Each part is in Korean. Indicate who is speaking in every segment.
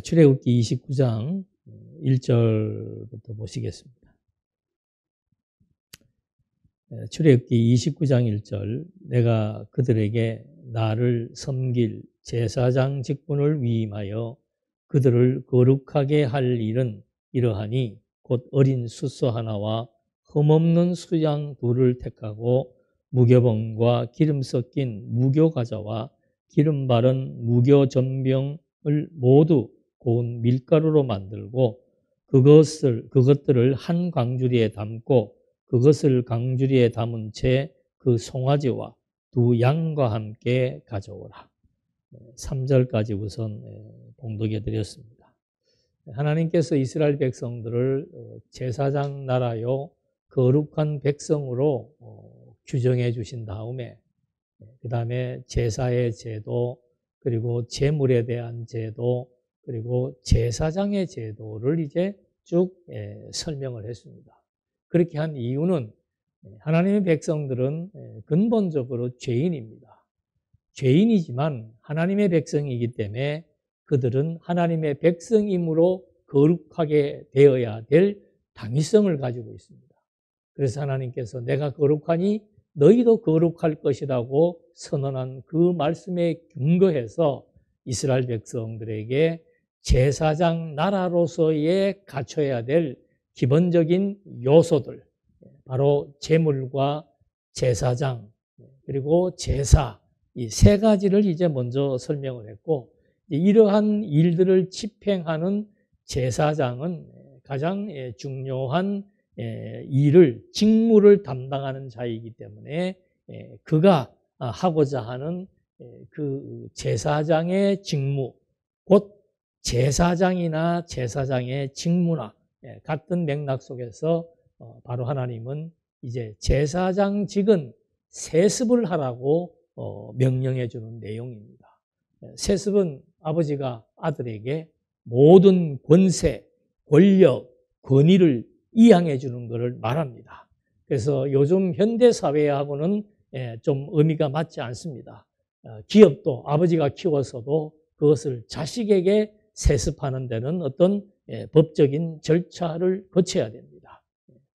Speaker 1: 출애굽기 29장 1절부터 보시겠습니다. 출애굽기 29장 1절 내가 그들에게 나를 섬길 제사장 직분을 위임하여 그들을 거룩하게 할 일은 이러하니 곧 어린 숫소 하나와 흠없는 수양 둘을 택하고 무교봉과 기름 섞인 무교과자와 기름 바른 무교전병을 모두 고운 밀가루로 만들고 그것들을 한 광주리에 담고 그것을 광주리에 담은 채 그 송아지와 두 양과 함께 가져오라. 3절까지 우선 봉독해 드렸습니다. 하나님께서 이스라엘 백성들을 제사장 나라요 거룩한 백성으로 규정해 주신 다음에 그 다음에 제사의 제도 그리고 제물에 대한 제도 그리고 제사장의 제도를 이제 쭉 설명을 했습니다. 그렇게 한 이유는 하나님의 백성들은 근본적으로 죄인입니다. 죄인이지만 하나님의 백성이기 때문에 그들은 하나님의 백성이므로 거룩하게 되어야 될 당위성을 가지고 있습니다. 그래서 하나님께서 내가 거룩하니 너희도 거룩할 것이라고 선언한 그 말씀에 근거해서 이스라엘 백성들에게 제사장 나라로서의 갖춰야 될 기본적인 요소들, 바로 제물과 제사장 그리고 제사 이 세 가지를 이제 먼저 설명을 했고, 이러한 일들을 집행하는 제사장은 가장 중요한 직무를 담당하는 자이기 때문에 그가 하고자 하는 그 제사장의 직무, 곧 제사장이나 제사장의 직무나 같은 맥락 속에서 바로 하나님은 이제 제사장직은 세습을 하라고 명령해 주는 내용입니다. 세습은 아버지가 아들에게 모든 권세, 권력, 권위를 이양해 주는 것을 말합니다. 그래서 요즘 현대사회하고는 좀 의미가 맞지 않습니다. 기업도 아버지가 키워서도 그것을 자식에게 세습하는 데는 어떤 법적인 절차를 거쳐야 됩니다.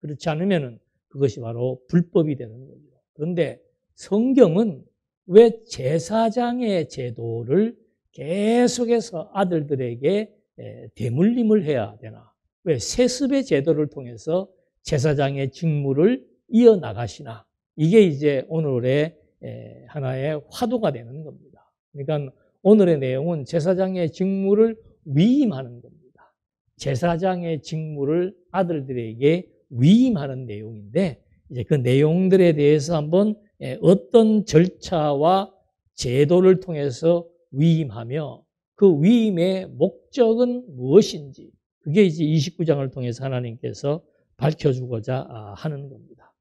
Speaker 1: 그렇지 않으면 그것이 바로 불법이 되는 거죠. 그런데 성경은 왜 제사장의 제도를 계속해서 아들들에게 대물림을 해야 되나? 왜 세습의 제도를 통해서 제사장의 직무를 이어나가시나? 이게 이제 오늘의 하나의 화두가 되는 겁니다. 그러니까 오늘의 내용은 제사장의 직무를 위임하는 겁니다. 제사장의 직무를 아들들에게 위임하는 내용인데, 이제 그 내용들에 대해서 한번 어떤 절차와 제도를 통해서 위임하며 그 위임의 목적은 무엇인지, 그게 이제 29장을 통해서 하나님께서 밝혀주고자 하는 겁니다.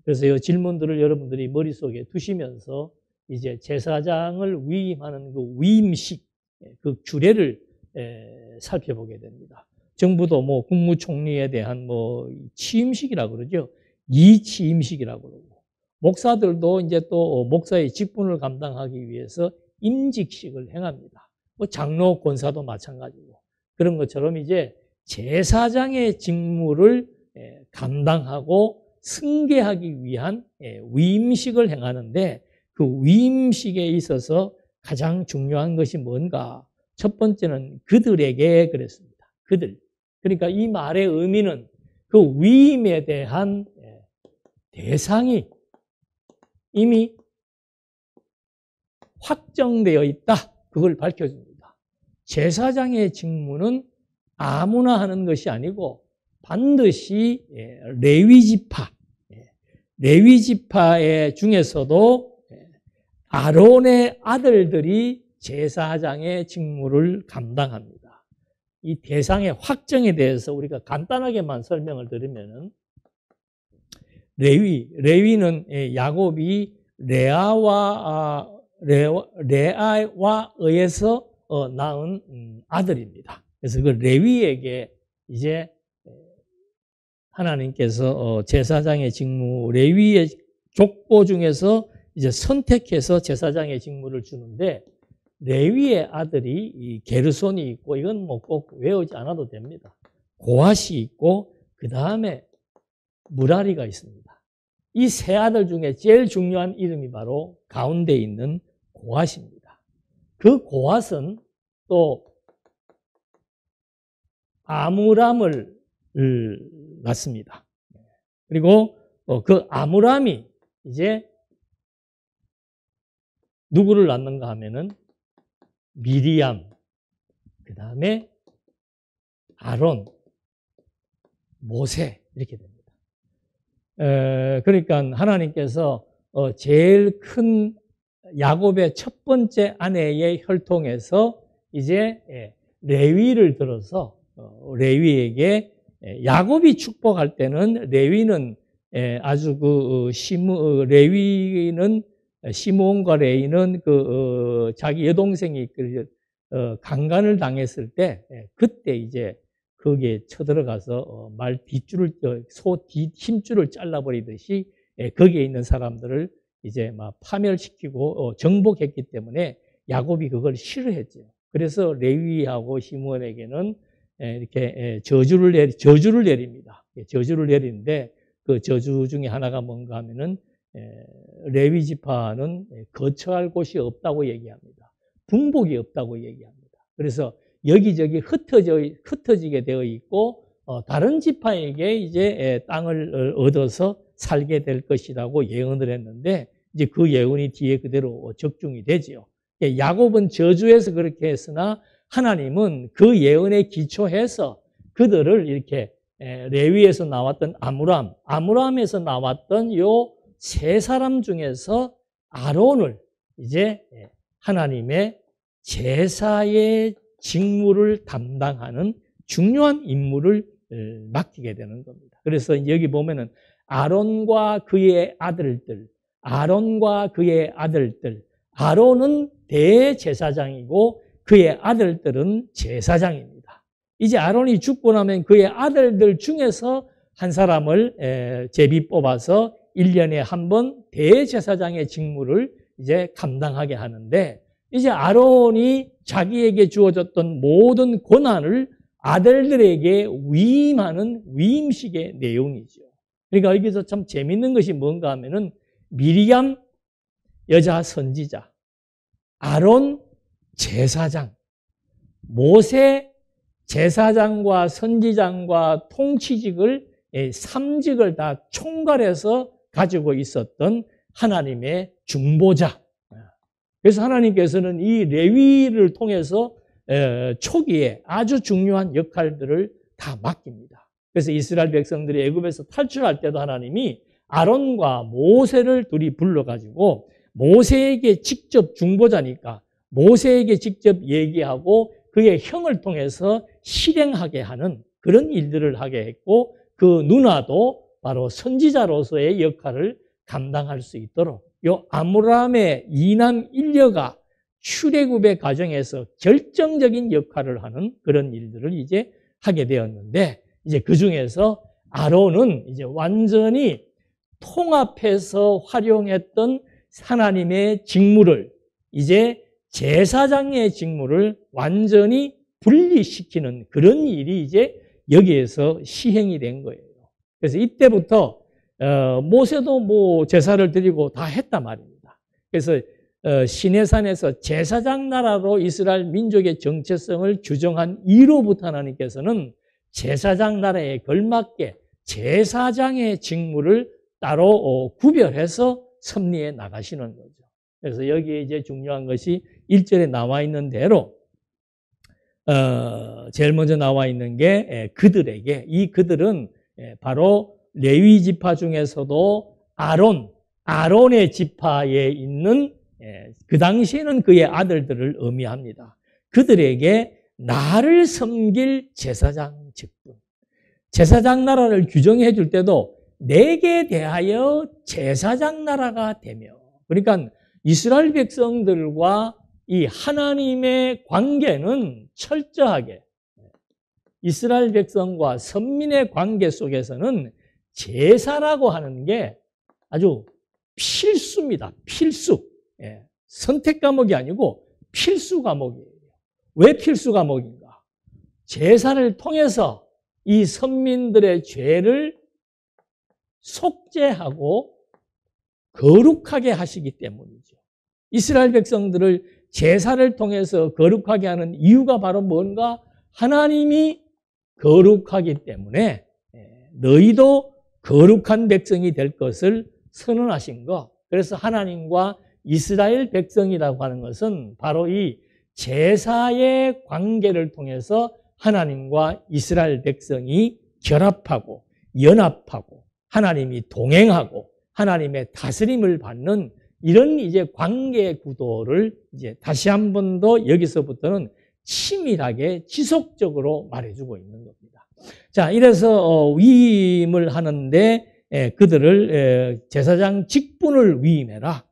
Speaker 1: 그래서 이 질문들을 여러분들이 머릿속에 두시면서 이제 제사장을 위임하는 그 위임식, 그 규례를 살펴보게 됩니다. 정부도 뭐 국무총리에 대한 뭐 취임식이라고 그러죠. 이취임식이라고 그러고, 목사들도 이제 또 목사의 직분을 감당하기 위해서 임직식을 행합니다. 뭐 장로, 권사도 마찬가지고, 그런 것처럼 이제 제사장의 직무를 감당하고 승계하기 위한 위임식을 행하는데, 그 위임식에 있어서 가장 중요한 것이 뭔가? 첫 번째는 그들에게 그랬습니다. 그들. 그러니까 이 말의 의미는 그 위임에 대한 대상이 이미 확정되어 있다. 그걸 밝혀줍니다. 제사장의 직무는 아무나 하는 것이 아니고 반드시 레위지파, 레위지파의 중에서도 아론의 아들들이 제사장의 직무를 감당합니다. 이 대상의 확정에 대해서 우리가 간단하게만 설명을 드리면은, 레위는 야곱이 레아와 의해서 낳은 아들입니다. 그래서 그 레위에게 이제 하나님께서 제사장의 직무, 레위의 족보 중에서 이제 선택해서 제사장의 직무를 주는데, 레위의 아들이 이 게르손이 있고, 이건 뭐 꼭 외우지 않아도 됩니다. 고핫이 있고, 그 다음에 무라리가 있습니다. 이 세 아들 중에 제일 중요한 이름이 바로 가운데 있는 고핫입니다. 그 고핫은 또 아므람을 낳습니다. 그리고 그 아므람이 이제 누구를 낳는가 하면은 미리암, 그 다음에 아론, 모세 이렇게 됩니다. 그러니까 하나님께서 제일 큰 야곱의 첫 번째 아내의 혈통에서 이제 레위를 들어서 레위에게 야곱이 축복할 때는 레위는 아주 레위는 시므온과 레위는 자기 여동생이 강간을 당했을 때 그때 이제 거기에 쳐들어가서 말 뒷줄을 소 힘줄을 잘라버리듯이 거기에 있는 사람들을 이제 막 파멸시키고 정복했기 때문에 야곱이 그걸 싫어했죠. 그래서 레위하고 시므온에게는 이렇게 저주를 내립니다. 저주를 내리는데 그 저주 중에 하나가 뭔가 하면은 레위 지파는 거처할 곳이 없다고 얘기합니다. 분복이 없다고 얘기합니다. 그래서 여기저기 흩어지게 되어 있고 다른 지파에게 이제 땅을 얻어서 살게 될 것이라고 예언을 했는데 이제 그 예언이 뒤에 그대로 적중이 되지요. 야곱은 저주해서 그렇게 했으나 하나님은 그 예언에 기초해서 그들을 이렇게 레위에서 나왔던 아므람에서 나왔던 요 세 사람 중에서 아론을 이제 하나님의 제사의 직무를 담당하는 중요한 임무를 맡기게 되는 겁니다. 그래서 여기 보면은 아론과 그의 아들들, 아론은 대제사장이고 그의 아들들은 제사장입니다. 이제 아론이 죽고 나면 그의 아들들 중에서 한 사람을 제비 뽑아서 1년에 한 번 대제사장의 직무를 이제 감당하게 하는데 이제 아론이 자기에게 주어졌던 모든 권한을 아들들에게 위임하는 위임식의 내용이죠. 그러니까 여기서 참 재밌는 것이 뭔가 하면은 미리암 여자 선지자, 아론 제사장, 모세 제사장과 선지장과 통치직을 3직을 다 총괄해서 가지고 있었던 하나님의 중보자. 그래서 하나님께서는 이 레위를 통해서 초기에 아주 중요한 역할들을 다 맡깁니다. 그래서 이스라엘 백성들이 애굽에서 탈출할 때도 하나님이 아론과 모세를 둘이 불러가지고 모세에게 직접 중보자니까 모세에게 직접 얘기하고 그의 형을 통해서 실행하게 하는 그런 일들을 하게 했고 그 누나도 바로 선지자로서의 역할을 감당할 수 있도록 요 아므람의 2남 1녀가 출애굽의 과정에서 결정적인 역할을 하는 그런 일들을 이제 하게 되었는데 이제 그 중에서 아론은 이제 완전히 통합해서 활용했던 하나님의 직무를 이제 제사장의 직무를 완전히 분리시키는 그런 일이 이제 여기에서 시행이 된 거예요. 그래서 이때부터 모세도 뭐 제사를 드리고 다 했단 말입니다. 그래서 시내산에서 제사장 나라로 이스라엘 민족의 정체성을 규정한 이후부터 하나님께서는 제사장 나라에 걸맞게 제사장의 직무를 따로 구별해서 섭리해 나가시는 거죠. 그래서 여기에 이제 중요한 것이 1절에 나와 있는 대로 제일 먼저 나와 있는 게 그들에게 이 그들은 바로 레위 지파 중에서도 아론의 지파에 있는 그 당시에는 그의 아들들을 의미합니다. 그들에게 나를 섬길 제사장 직분. 제사장 나라를 규정해 줄 때도 내게 대하여 제사장 나라가 되며 그러니까 이스라엘 백성들과 이 하나님의 관계는 철저하게 이스라엘 백성과 선민의 관계 속에서는 제사라고 하는 게 아주 필수입니다. 필수. 선택 과목이 아니고 필수 과목이에요. 왜 필수 과목인가? 제사를 통해서 이 선민들의 죄를 속죄하고 거룩하게 하시기 때문이죠. 이스라엘 백성들을 제사를 통해서 거룩하게 하는 이유가 바로 뭔가? 하나님이 거룩하기 때문에 너희도 거룩한 백성이 될 것을 선언하신 것. 그래서 하나님과 이스라엘 백성이라고 하는 것은 바로 이 제사의 관계를 통해서 하나님과 이스라엘 백성이 결합하고 연합하고 하나님이 동행하고 하나님의 다스림을 받는 이런 이제 관계 구도를 이제 다시 한 번 더 여기서부터는 치밀하게 지속적으로 말해주고 있는 겁니다. 자, 이래서 위임을 하는데 그들을 제사장 직분을 위임해라.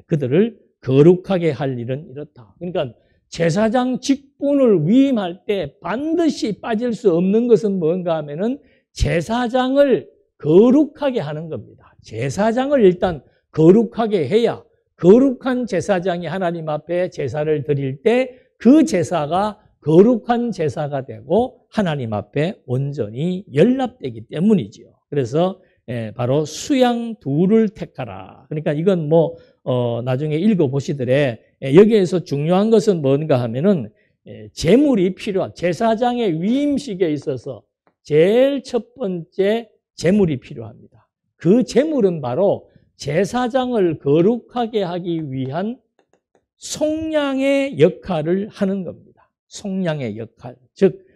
Speaker 1: 그들을 거룩하게 할 일은 이렇다. 그러니까 제사장 직분을 위임할 때 반드시 빠질 수 없는 것은 뭔가 하면은 제사장을 거룩하게 하는 겁니다. 제사장을 일단 거룩하게 해야 거룩한 제사장이 하나님 앞에 제사를 드릴 때 그 제사가 거룩한 제사가 되고 하나님 앞에 온전히 연락되기 때문이지요. 그래서 바로 수양 둘을 택하라. 그러니까 이건 나중에 읽어보시더래. 여기에서 중요한 것은 뭔가 하면은 제물이 필요한 제사장의 위임식에 있어서 제일 첫 번째 제물이 필요합니다. 그 제물은 바로 제사장을 거룩하게 하기 위한 속량의 역할을 하는 겁니다. 속량의 역할, 즉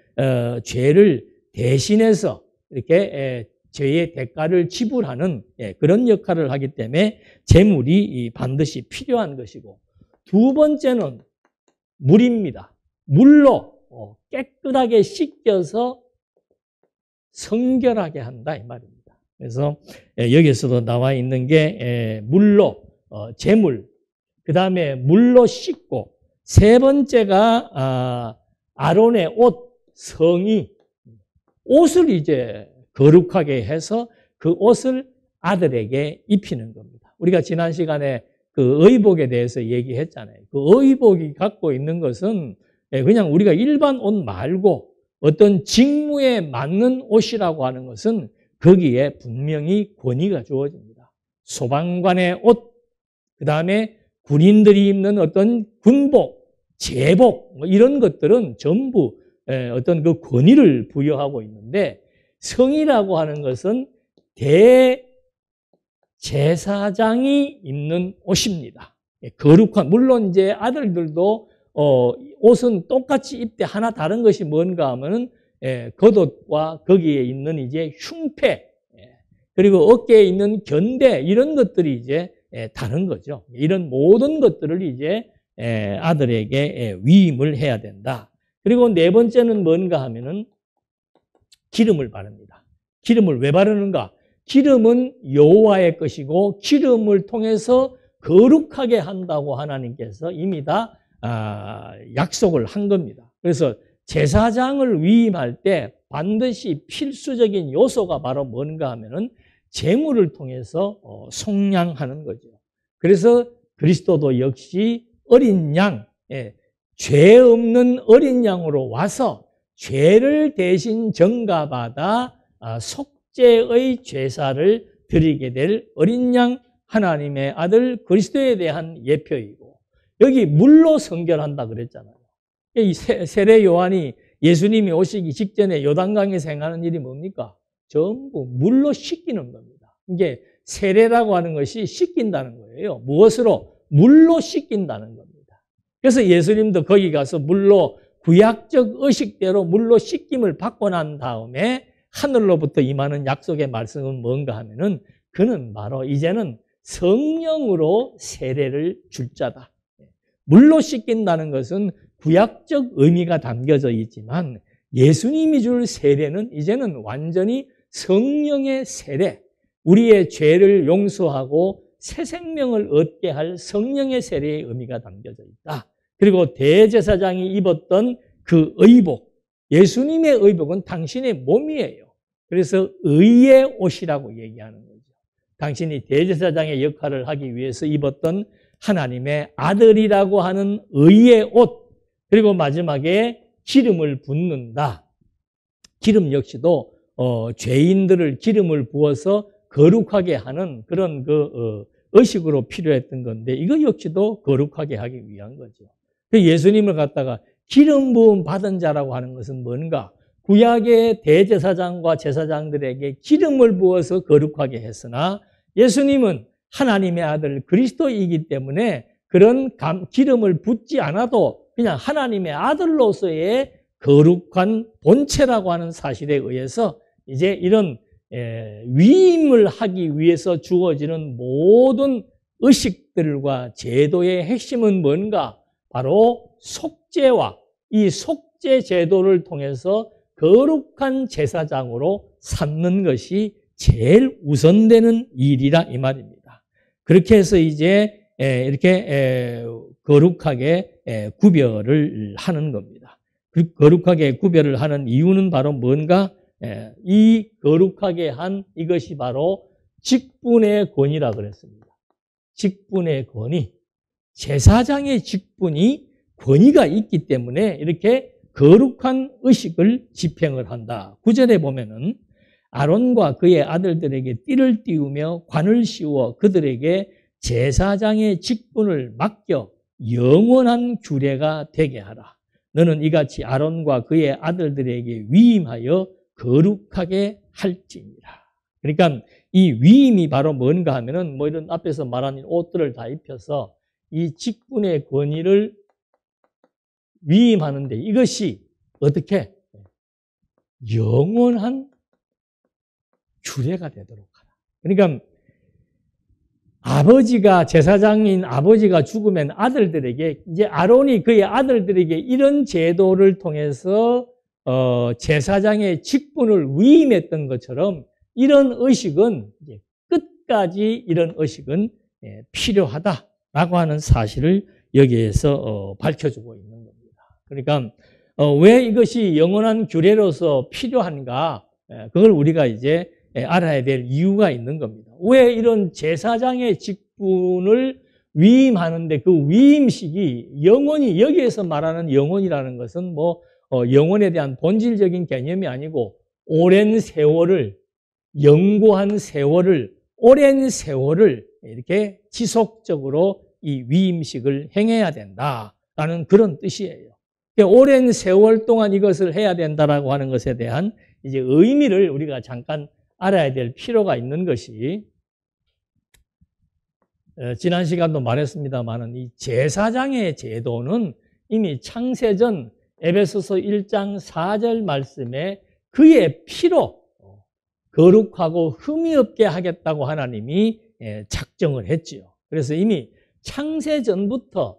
Speaker 1: 죄를 대신해서 이렇게 죄의 대가를 지불하는 그런 역할을 하기 때문에 제물이 반드시 필요한 것이고, 두 번째는 물입니다. 물로 깨끗하게 씻겨서 성결하게 한다 이 말입니다. 그래서 여기에서도 나와 있는 게 물로 제물, 그 다음에 물로 씻고, 세 번째가 아론의 옷, 성이 옷을 이제 거룩하게 해서 그 옷을 아들에게 입히는 겁니다. 우리가 지난 시간에 그 의복에 대해서 얘기했잖아요. 그 의복이 갖고 있는 것은 그냥 우리가 일반 옷 말고 어떤 직무에 맞는 옷이라고 하는 것은 거기에 분명히 권위가 주어집니다. 소방관의 옷, 그 다음에 군인들이 입는 어떤 군복, 제복 이런 것들은 전부 어떤 그 권위를 부여하고 있는데, 성이라고 하는 것은 대제사장이 입는 옷입니다. 거룩한, 물론 이제 아들들도 옷은 똑같이 입되 하나 다른 것이 뭔가 하면은 겉옷과 거기에 있는 이제 흉패, 그리고 어깨에 있는 견대 이런 것들이 이제 다른 거죠. 이런 모든 것들을 이제 아들에게 위임을 해야 된다. 그리고 네 번째는 뭔가 하면은 기름을 바릅니다. 기름을 왜 바르는가? 기름은 여호와의 것이고 기름을 통해서 거룩하게 한다고 하나님께서 이미 다 약속을 한 겁니다. 그래서 제사장을 위임할 때 반드시 필수적인 요소가 바로 뭔가 하면은 제물을 통해서 속량하는 거죠. 그래서 그리스도도 역시 어린 양, 죄 없는 어린 양으로 와서 죄를 대신 전가받아 속죄의 제사를 드리게 될 어린 양, 하나님의 아들 그리스도에 대한 예표이고, 여기 물로 성결한다 그랬잖아요. 이 세례 요한이 예수님이 오시기 직전에 요단강에서 행하는 일이 뭡니까? 전부 물로 씻기는 겁니다. 이게 세례라고 하는 것이 씻긴다는 거예요. 무엇으로? 물로 씻긴다는 겁니다. 그래서 예수님도 거기 가서 물로 구약적 의식대로 물로 씻김을 받고 난 다음에 하늘로부터 임하는 약속의 말씀은 뭔가 하면은 그는 바로 이제는 성령으로 세례를 줄 자다. 물로 씻긴다는 것은 구약적 의미가 담겨져 있지만 예수님이 줄 세례는 이제는 완전히 성령의 세례, 우리의 죄를 용서하고 새 생명을 얻게 할 성령의 세례의 의미가 담겨져 있다. 그리고 대제사장이 입었던 그 의복, 예수님의 의복은 당신의 몸이에요. 그래서 의의 옷이라고 얘기하는 거죠. 당신이 대제사장의 역할을 하기 위해서 입었던 하나님의 아들이라고 하는 의의 옷, 그리고 마지막에 기름을 붓는다. 기름 역시도 죄인들을 기름을 부어서 거룩하게 하는 그런 의식으로 필요했던 건데, 이거 역시도 거룩하게 하기 위한 거죠. 그 예수님을 갖다가 기름 부음 받은 자라고 하는 것은 뭔가? 구약의 대제사장과 제사장들에게 기름을 부어서 거룩하게 했으나 예수님은 하나님의 아들 그리스도이기 때문에 그런 기름을 붓지 않아도 그냥 하나님의 아들로서의 거룩한 본체라고 하는 사실에 의해서 이제 이런 위임을 하기 위해서 주어지는 모든 의식들과 제도의 핵심은 뭔가? 바로 속죄와 이 속죄 제도를 통해서 거룩한 제사장으로 삼는 것이 제일 우선되는 일이라 이 말입니다. 그렇게 해서 이제 이렇게 거룩하게 구별을 하는 겁니다. 거룩하게 구별을 하는 이유는 바로 뭔가? 이 거룩하게 한 이것이 바로 직분의 권위라 그랬습니다. 직분의 권위. 제사장의 직분이 권위가 있기 때문에 이렇게 거룩한 의식을 집행을 한다. 9절에 보면은 아론과 그의 아들들에게 띠를 띄우며 관을 씌워 그들에게 제사장의 직분을 맡겨 영원한 규례가 되게 하라. 너는 이같이 아론과 그의 아들들에게 위임하여 거룩하게 할지니라. 그러니까 이 위임이 바로 뭔가 하면은 뭐 이런 앞에서 말한 옷들을 다 입혀서 이 직분의 권위를 위임하는데 이것이 어떻게? 영원한 규례가 되도록 하라. 그러니까 아버지가, 제사장인 아버지가 죽으면 아들들에게, 이제 아론이 그의 아들들에게 이런 제도를 통해서 제사장의 직분을 위임했던 것처럼 이런 의식은 이제 끝까지 이런 의식은 필요하다라고 하는 사실을 여기에서 밝혀주고 있는 겁니다. 그러니까 왜 이것이 영원한 규례로서 필요한가? 그걸 우리가 이제 알아야 될 이유가 있는 겁니다. 왜 이런 제사장의 직분을 위임하는데 그 위임식이 영원히, 여기에서 말하는 영원이라는 것은 뭐 영원에 대한 본질적인 개념이 아니고 오랜 세월을, 영구한 세월을, 오랜 세월을 이렇게 지속적으로 이 위임식을 행해야 된다라는 그런 뜻이에요. 오랜 세월 동안 이것을 해야 된다라고 하는 것에 대한 이제 의미를 우리가 잠깐 알아야 될 필요가 있는 것이, 지난 시간도 말했습니다만은 이 제사장의 제도는 이미 창세전 에베소서 1장 4절 말씀에 그의 피로 거룩하고 흠이 없게 하겠다고 하나님이 작정을 했지요. 그래서 이미 창세전부터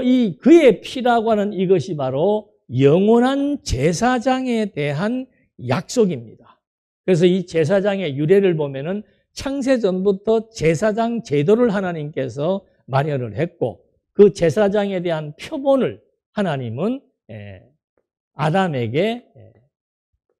Speaker 1: 이 그의 피라고 하는 이것이 바로 영원한 제사장에 대한 약속입니다. 그래서 이 제사장의 유래를 보면은 창세전부터 제사장 제도를 하나님께서 마련을 했고 그 제사장에 대한 표본을 하나님은 아담에게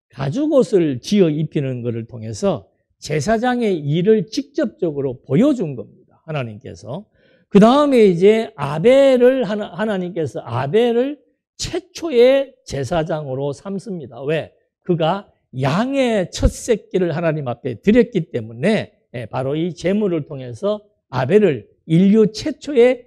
Speaker 1: 가죽옷을 지어 입히는 것을 통해서 제사장의 일을 직접적으로 보여준 겁니다. 하나님께서. 그 다음에 이제 하나님께서 아벨을 최초의 제사장으로 삼습니다. 왜? 그가 양의 첫 새끼를 하나님 앞에 드렸기 때문에 바로 이 제물을 통해서 아벨을 인류 최초의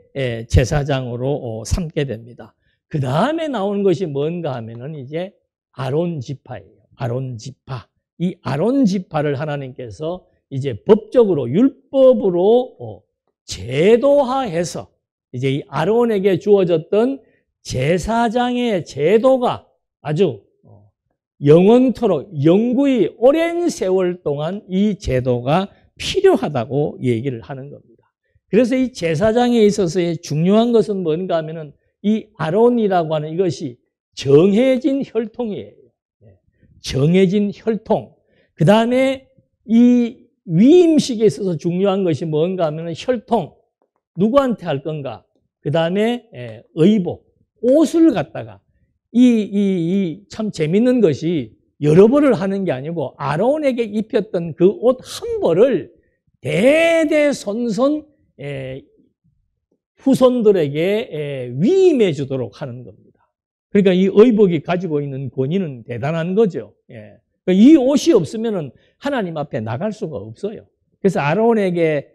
Speaker 1: 제사장으로 삼게 됩니다. 그 다음에 나온 것이 뭔가 하면은 이제 아론 지파예요. 아론 지파. 이 아론 지파를 하나님께서 이제 법적으로, 율법으로 제도화해서 이제 이 아론에게 주어졌던 제사장의 제도가 아주 영원토록, 영구히 오랜 세월 동안 이 제도가 필요하다고 얘기를 하는 겁니다. 그래서 이 제사장에 있어서의 중요한 것은 뭔가 하면은 이 아론이라고 하는 이것이 정해진 혈통이에요. 정해진 혈통. 그 다음에 이 위임식에 있어서 중요한 것이 뭔가 하면은 혈통. 누구한테 할 건가? 그 다음에 의복. 옷을 갖다가 참 재밌는 것이 여러 벌을 하는 게 아니고 아론에게 입혔던 그 옷 한 벌을 대대손손 후손들에게 위임해 주도록 하는 겁니다. 그러니까 이 의복이 가지고 있는 권위는 대단한 거죠. 이 옷이 없으면 하나님 앞에 나갈 수가 없어요. 그래서 아론에게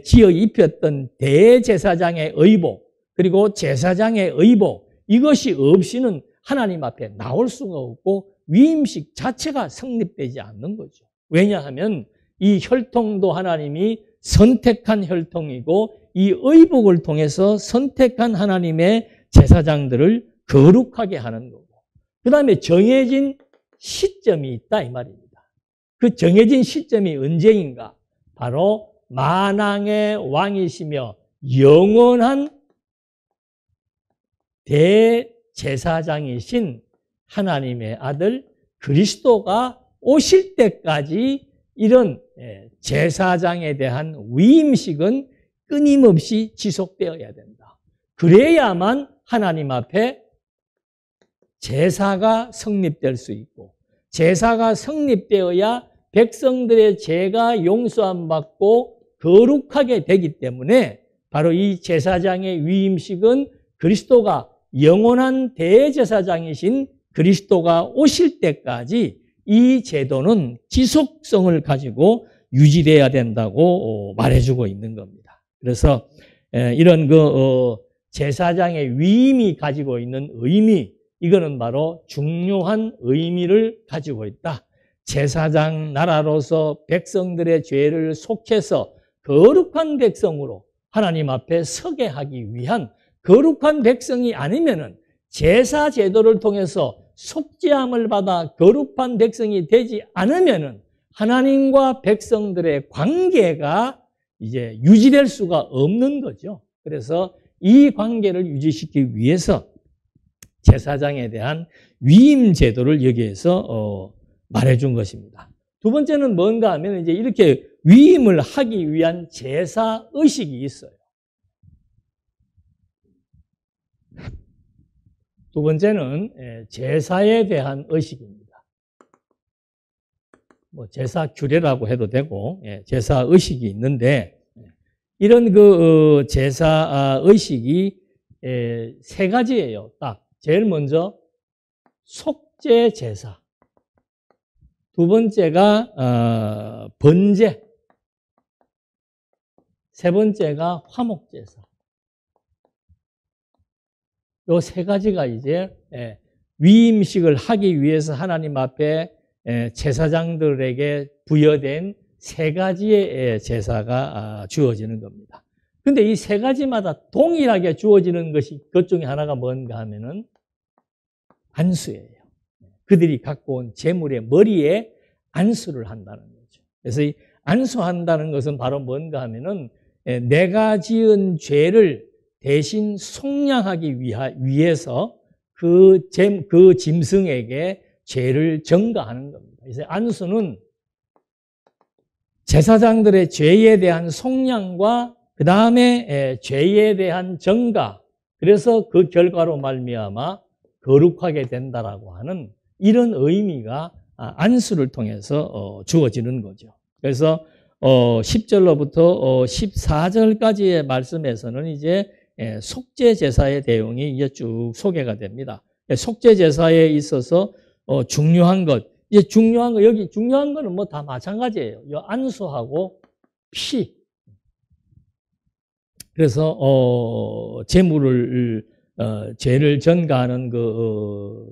Speaker 1: 지어 입혔던 대제사장의 의복, 그리고 제사장의 의복, 이것이 없이는 하나님 앞에 나올 수가 없고 위임식 자체가 성립되지 않는 거죠. 왜냐하면 이 혈통도 하나님이 선택한 혈통이고 이 의복을 통해서 선택한 하나님의 제사장들을 거룩하게 하는 거고, 그 다음에 정해진 시점이 있다 이 말입니다. 그 정해진 시점이 언제인가? 바로 만왕의 왕이시며 영원한 대제사장이신 하나님의 아들 그리스도가 오실 때까지 이런 제사장에 대한 위임식은 끊임없이 지속되어야 된다. 그래야만 하나님 앞에 제사가 성립될 수 있고, 제사가 성립되어야 백성들의 죄가 용서함 받고 거룩하게 되기 때문에 바로 이 제사장의 위임식은 그리스도가 영원한 대제사장이신 그리스도가 오실 때까지 이 제도는 지속성을 가지고 유지돼야 된다고 말해주고 있는 겁니다. 그래서 이런 제사장의 위임이 가지고 있는 의미, 이거는 바로 중요한 의미를 가지고 있다. 제사장 나라로서 백성들의 죄를 속해서 거룩한 백성으로 하나님 앞에 서게 하기 위한, 거룩한 백성이 아니면은 제사 제도를 통해서 속죄함을 받아 거룩한 백성이 되지 않으면은 하나님과 백성들의 관계가 이제 유지될 수가 없는 거죠. 그래서 이 관계를 유지시키기 위해서 제사장에 대한 위임 제도를 여기에서 말해준 것입니다. 두 번째는 뭔가 하면 이제 이렇게 위임을 하기 위한 제사 의식이 있어요. 두 번째는 제사에 대한 의식입니다. 뭐 제사 규례라고 해도 되고 제사 의식이 있는데, 이런 제사 의식이 세 가지예요. 딱 제일 먼저 속죄 제사, 두 번째가 번제, 세 번째가 화목 제사. 요 세 가지가 이제 위임식을 하기 위해서 하나님 앞에 제사장들에게 부여된 세 가지의 제사가 주어지는 겁니다. 그런데 이 세 가지마다 동일하게 주어지는 것이 그 중에 하나가 뭔가 하면은 안수예요. 그들이 갖고 온 제물의 머리에 안수를 한다는 거죠. 그래서 이 안수한다는 것은 바로 뭔가 하면은 내가 지은 죄를 대신 속량하기 위해서 그 짐승에게 죄를 전가하는 겁니다. 그래서 안수는 제사장들의 죄에 대한 속량과 그 다음에 죄에 대한 전가, 그래서 그 결과로 말미암아 거룩하게 된다라고 하는 이런 의미가 안수를 통해서 주어지는 거죠. 그래서 10절로부터 14절까지의 말씀에서는 이제 속죄 제사의 내용이 이제 쭉 소개가 됩니다. 속죄 제사에 있어서 중요한 것, 이제 중요한 거, 여기 중요한 거는 뭐 다 마찬가지예요. 이 안수하고 피. 그래서 제물을 죄를 전가하는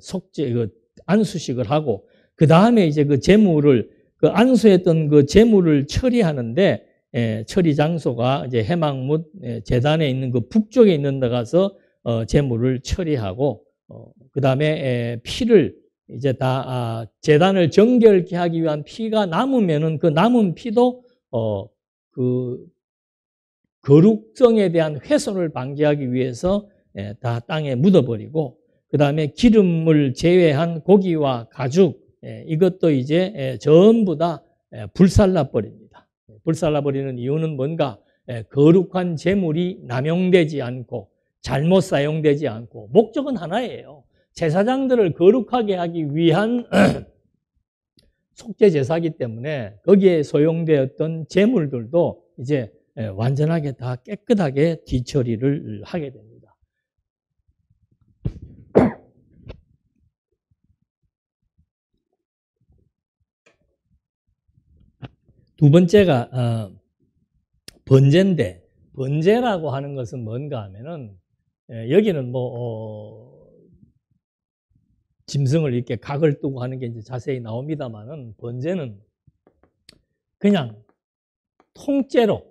Speaker 1: 속죄 안수식을 하고, 그 다음에 이제 그 제물을 안수했던 그 제물을 처리하는데, 처리 장소가 이제 해막뭇 제단에 있는 그 북쪽에 있는 데 가서 제물을 처리하고, 그 다음에 피를 이제 다 제단을 정결케 하기 위한 피가 남으면은 그 남은 피도 그 거룩성에 대한 훼손을 방지하기 위해서 다 땅에 묻어버리고, 그 다음에 기름을 제외한 고기와 가죽, 이것도 이제 전부 다 불살라 버립니다. 불살라 버리는 이유는 뭔가? 거룩한 제물이 남용되지 않고 잘못 사용되지 않고, 목적은 하나예요. 제사장들을 거룩하게 하기 위한 속죄 제사기 때문에 거기에 소용되었던 제물들도 이제 완전하게 다 깨끗하게 뒤처리를 하게 됩니다. 두 번째가 번제인데, 번제라고 하는 것은 뭔가 하면은 여기는 짐승을 이렇게 각을 두고 하는 게 이제 자세히 나옵니다만은, 번제는 그냥 통째로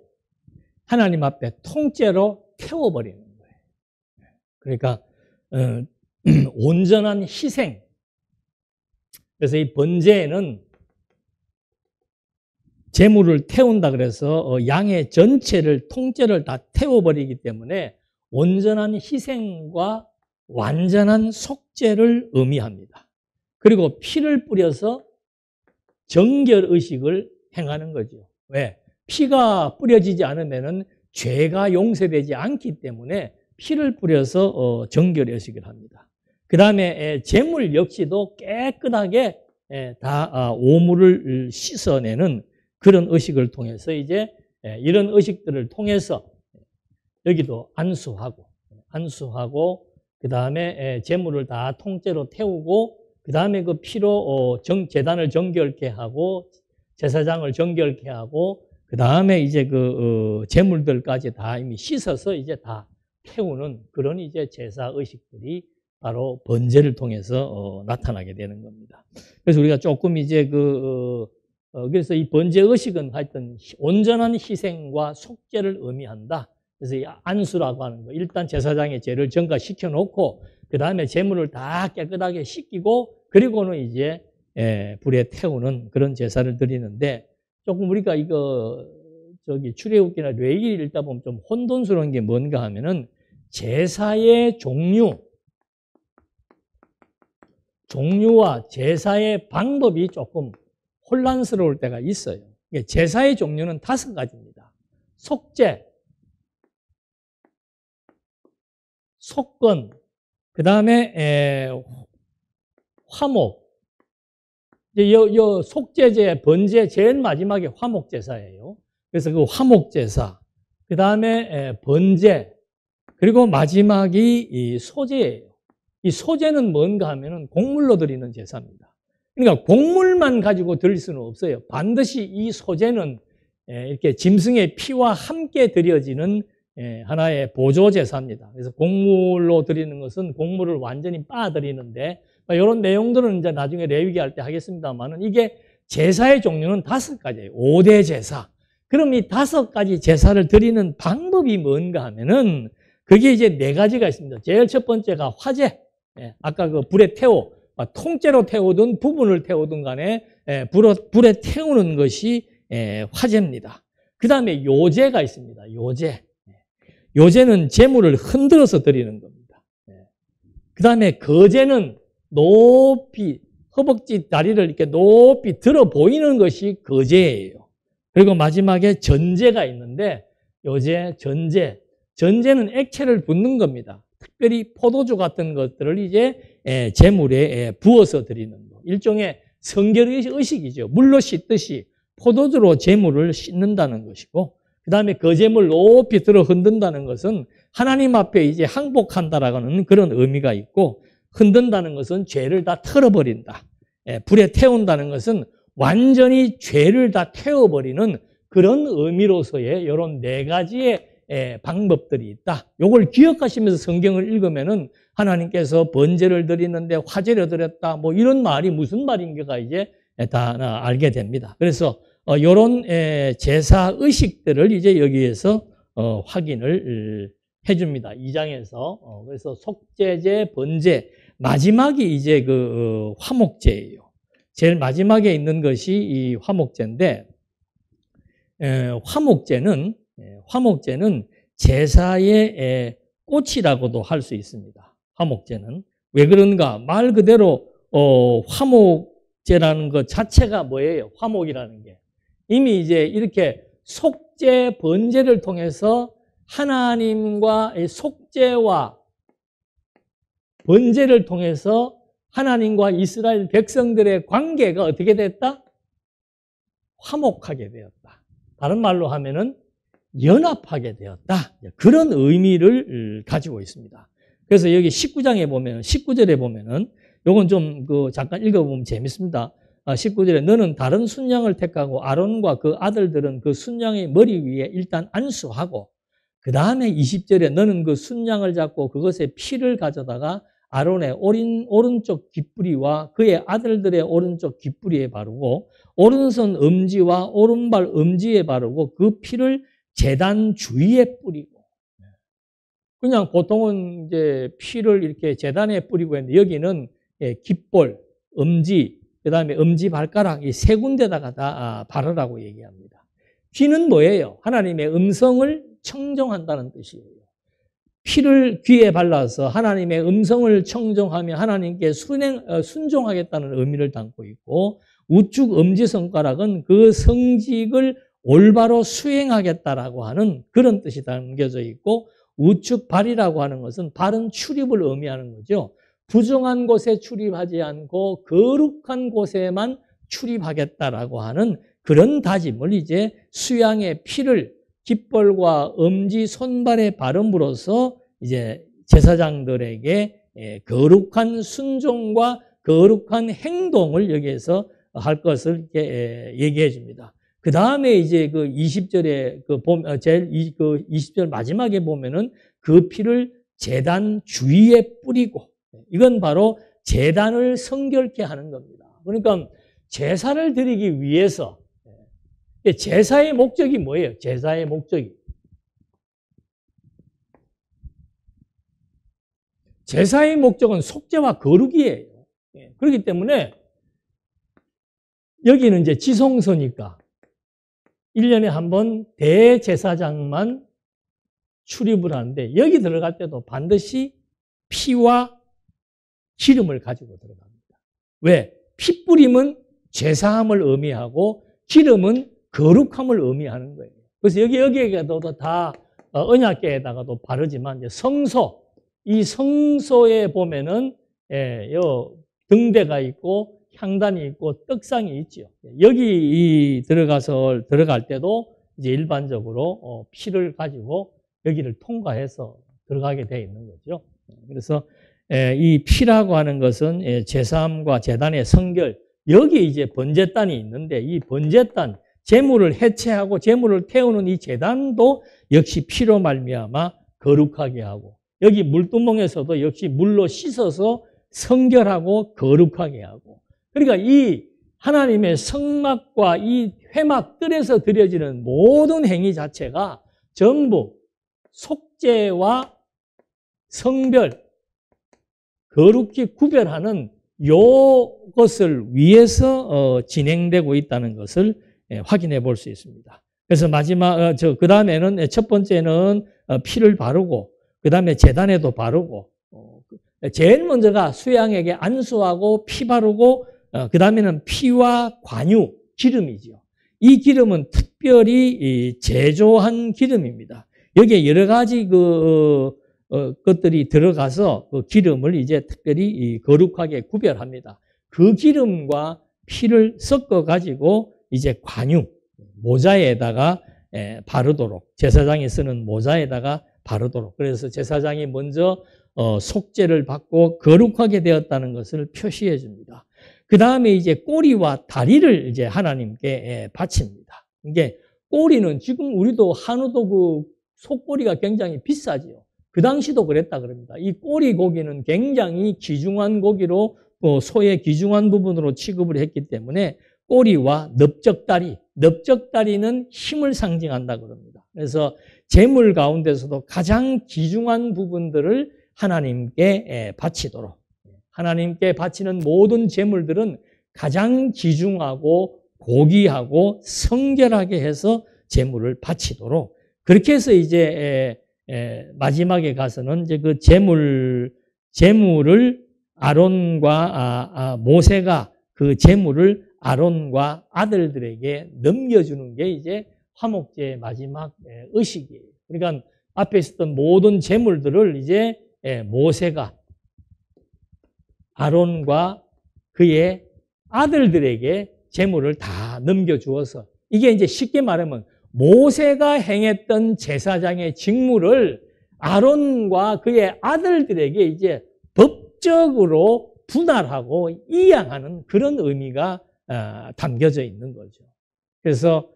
Speaker 1: 하나님 앞에 통째로 태워버리는 거예요. 그러니까 온전한 희생. 그래서 이 번제에는 제물을 태운다 그래서 양의 전체를 통째를 다 태워버리기 때문에 온전한 희생과 완전한 속죄를 의미합니다. 그리고 피를 뿌려서 정결의식을 행하는 거죠. 왜? 피가 뿌려지지 않으면 죄가 용서되지 않기 때문에 피를 뿌려서 정결의식을 합니다. 그 다음에 제물 역시도 깨끗하게 다 오물을 씻어내는 그런 의식을 통해서 이제 이런 의식들을 통해서 여기도 안수하고 그 다음에 제물을 다 통째로 태우고 그 다음에 그 피로 제단을 정결케 하고 제사장을 정결케 하고 그 다음에 이제 그 제물들까지 다 이미 씻어서 이제 다 태우는 그런 이제 제사 의식들이 바로 번제를 통해서 나타나게 되는 겁니다. 그래서 우리가 조금 이제 그래서 이 번제 의식은 하여튼 온전한 희생과 속죄를 의미한다. 그래서 이 안수라고 하는 거, 일단 제사장의 죄를 전가시켜 놓고 그 다음에 제물을 다 깨끗하게 씻기고 그리고는 이제 불에 태우는 그런 제사를 드리는데, 조금 우리가 출애굽기나 레위기를 읽다 보면 좀 혼돈스러운 게 뭔가 하면은 제사의 종류와 제사의 방법이 조금 혼란스러울 때가 있어요. 제사의 종류는 5가지입니다. 속죄, 속건, 그 다음에 화목. 요 속죄제, 번제 제일 마지막에 화목제사예요. 그래서 그 화목제사, 그 다음에 번제, 그리고 마지막이 이 소제예요. 이 소제는 뭔가 하면은 곡물로 드리는 제사입니다. 그러니까 곡물만 가지고 드릴 수는 없어요. 반드시 이 소제는 이렇게 짐승의 피와 함께 드려지는 하나의 보조 제사입니다. 그래서 곡물로 드리는 것은 곡물을 완전히 빻아 드리는데, 이런 내용들은 이제 나중에 레위기 할 때 하겠습니다만은, 이게 제사의 종류는 5가지예요. 5대 제사. 그럼 이 5가지 제사를 드리는 방법이 뭔가 하면은 그게 이제 4가지가 있습니다. 제일 첫 번째가 화제. 아까 그 불에 통째로 태우든 부분을 태우든 간에 불에 태우는 것이 화제입니다. 그 다음에 요제가 있습니다. 요제는 제물을 흔들어서 드리는 겁니다. 그 다음에 거제는 높이 허벅지 다리를 이렇게 높이 들어 보이는 것이 거제예요. 그리고 마지막에 전제가 있는데, 전제는 액체를 붓는 겁니다. 특별히 포도주 같은 것들을 이제 제물에 부어서 드리는 거. 일종의 성결의식이죠. 물로 씻듯이 포도주로 제물을 씻는다는 것이고, 그 다음에 그 제물 높이 들어 흔든다는 것은 하나님 앞에 이제 항복한다라는 그런 의미가 있고, 흔든다는 것은 죄를 다 털어버린다. 불에 태운다는 것은 완전히 죄를 다 태워버리는 그런 의미로서의 이런 4가지의 방법들이 있다. 이걸 기억하시면서 성경을 읽으면은 하나님께서 번제를 드리는데 화제를 드렸다, 뭐 이런 말이 무슨 말인가가 이제 다 알게 됩니다. 그래서 이런 제사 의식들을 이제 여기에서 확인을 해줍니다. 2장에서. 그래서 속죄제, 번제, 마지막이 이제 그 화목제예요. 제일 마지막에 있는 것이 이 화목제인데, 화목제는 제사의 꽃이라고도 할 수 있습니다. 화목제는 왜 그런가? 말 그대로 화목제라는 것 자체가 뭐예요? 화목이라는 게 이미 이제 이렇게 속죄 번제를 통해서 하나님과의 속죄와 번제를 통해서 하나님과 이스라엘 백성들의 관계가 어떻게 됐다? 화목하게 되었다. 다른 말로 하면은 연합하게 되었다. 그런 의미를 가지고 있습니다. 그래서 여기 19장에 보면, 19절에 보면은, 요건 좀 잠깐 읽어보면 재밌습니다. 19절에 너는 다른 순양을 택하고 아론과 그 아들들은 그 순양의 머리 위에 일단 안수하고, 그 다음에 20절에 너는 그 순양을 잡고 그것의 피를 가져다가 아론의 오른쪽 귓부리와 그의 아들들의 오른쪽 귓부리에 바르고, 오른손 엄지와 오른발 엄지에 바르고 그 피를 제단 주위에 뿌리고. 그냥 보통은 이제 피를 이렇게 제단에 뿌리고 했는데 여기는 귓볼, 엄지, 그 다음에 엄지발가락 이 세 군데다가 다 바르라고 얘기합니다. 귀는 뭐예요? 하나님의 음성을 청정한다는 뜻이에요. 피를 귀에 발라서 하나님의 음성을 청정하며 하나님께 순종하겠다는 의미를 담고 있고, 우측 엄지손가락은 그 성직을 올바로 수행하겠다라고 하는 그런 뜻이 담겨져 있고, 우측 발이라고 하는 것은 발은 출입을 의미하는 거죠. 부정한 곳에 출입하지 않고 거룩한 곳에만 출입하겠다라고 하는 그런 다짐을 이제 수양의 피를 깃벌과 엄지, 손발에 바름으로써 이제 제사장들에게 거룩한 순종과 거룩한 행동을 여기에서 할 것을 이렇게 얘기해 줍니다. 그 다음에 이제 그 20절에 제일 20절 마지막에 보면은 그 피를 제단 주위에 뿌리고, 이건 바로 제단을 성결케 하는 겁니다. 그러니까 제사를 드리기 위해서, 제사의 목적이 뭐예요? 제사의 목적이. 제사의 목적은 속죄와 거룩이에요. 그렇기 때문에 여기는 이제 지성소니까 1년에 한 번 대제사장만 출입을 하는데, 여기 들어갈 때도 반드시 피와 기름을 가지고 들어갑니다. 왜? 피 뿌림은 제사함을 의미하고 기름은 거룩함을 의미하는 거예요. 그래서 여기에도 다 언약궤에다가도 바르지만, 이제 성소, 이 성소에 보면은 요 등대가 있고 향단이 있고 떡상이 있죠. 여기 들어갈 때도 이제 일반적으로 피를 가지고 여기를 통과해서 들어가게 되어 있는 거죠. 그래서 이 피라고 하는 것은 제사함과 제단의 성결, 여기 이제 번제단이 있는데, 이 번제단, 제물을 해체하고 제물을 태우는 이 제단도 역시 피로 말미암아 거룩하게 하고, 여기 물두멍에서도 역시 물로 씻어서 성결하고 거룩하게 하고, 그러니까 이 하나님의 성막과 이 회막들에서 드려지는 모든 행위 자체가 전부 속죄와 성별, 거룩히 구별하는 요것을 위해서 진행되고 있다는 것을 확인해 볼 수 있습니다. 그래서 마지막, 그 다음에는, 첫 번째는 피를 바르고, 그 다음에 제단에도 바르고, 제일 먼저가 수양에게 안수하고 피 바르고, 그 다음에는 피와 관유, 기름이죠. 이 기름은 특별히 제조한 기름입니다. 여기에 여러 가지 것들이 들어가서 그 기름을 이제 특별히 거룩하게 구별합니다. 그 기름과 피를 섞어 가지고 이제 관유, 모자에다가 바르도록, 제사장이 쓰는 모자에다가 바르도록, 그래서 제사장이 먼저 속죄를 받고 거룩하게 되었다는 것을 표시해 줍니다. 그 다음에 이제 꼬리와 다리를 이제 하나님께 바칩니다. 이게 꼬리는 지금 우리도 한우도 그 속꼬리가 굉장히 비싸지요. 그 당시도 그랬다 그럽니다. 이 꼬리 고기는 굉장히 귀중한 고기로, 소의 귀중한 부분으로 취급을 했기 때문에 꼬리와 넓적다리, 넓적다리는 힘을 상징한다 그럽니다. 그래서 제물 가운데서도 가장 귀중한 부분들을 하나님께 바치도록, 하나님께 바치는 모든 제물들은 가장 귀중하고 고귀하고 성결하게 해서 제물을 바치도록, 그렇게 해서 이제 마지막에 가서는 이제 그 제물을 아론과 모세가 그 제물을 아론과 아들들에게 넘겨주는 게 이제 화목제의 마지막 의식이에요. 그러니까 앞에 있었던 모든 제물들을 이제 모세가 아론과 그의 아들들에게 재물을 다 넘겨주어서 이게 이제 쉽게 말하면 모세가 행했던 제사장의 직무를 아론과 그의 아들들에게 이제 법적으로 분할하고 이양하는 그런 의미가 담겨져 있는 거죠. 그래서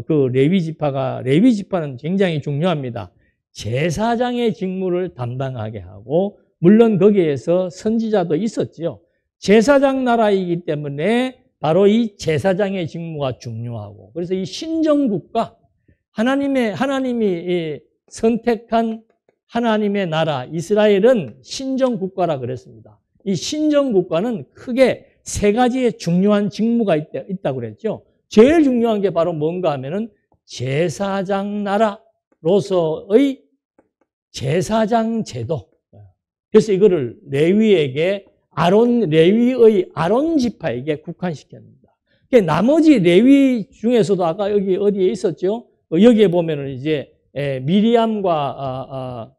Speaker 1: 그 레위 지파는 굉장히 중요합니다. 제사장의 직무를 담당하게 하고 물론 거기에서 선지자도 있었지요. 제사장 나라이기 때문에 바로 이 제사장의 직무가 중요하고 그래서 이 신정국가 하나님이 선택한 하나님의 나라 이스라엘은 신정국가라 그랬습니다. 이 신정국가는 크게 세 가지의 중요한 직무가 있다고 그랬죠. 제일 중요한 게 바로 뭔가 하면은 제사장 나라로서의 제사장 제도. 그래서 이거를 레위의 아론 지파에게 국한시켰습니다. 나머지 레위 중에서도 아까 여기 어디에 있었죠? 여기에 보면은 이제 미리암과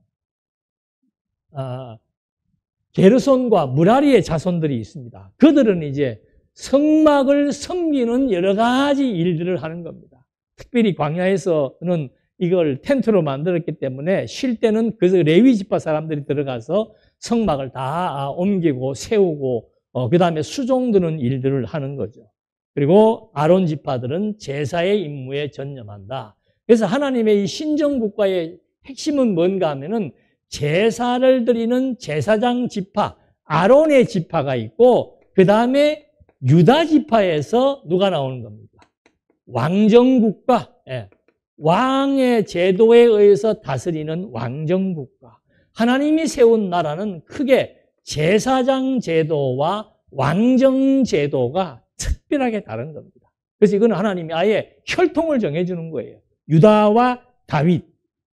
Speaker 1: 게르손과 무라리의 자손들이 있습니다. 그들은 이제 성막을 섬기는 여러 가지 일들을 하는 겁니다. 특별히 광야에서는 이걸 텐트로 만들었기 때문에 쉴 때는 그 레위 지파 사람들이 들어가서 성막을 다 옮기고 세우고 그 다음에 수종드는 일들을 하는 거죠. 그리고 아론 지파들은 제사의 임무에 전념한다. 그래서 하나님의 이 신정국가의 핵심은 뭔가 하면은 제사를 드리는 제사장 지파, 아론의 지파가 있고 그 다음에 유다 지파에서 누가 나오는 겁니까? 왕정국가, 왕의 제도에 의해서 다스리는 왕정국가. 하나님이 세운 나라는 크게 제사장 제도와 왕정 제도가 특별하게 다른 겁니다. 그래서 이건 하나님이 아예 혈통을 정해주는 거예요. 유다와 다윗,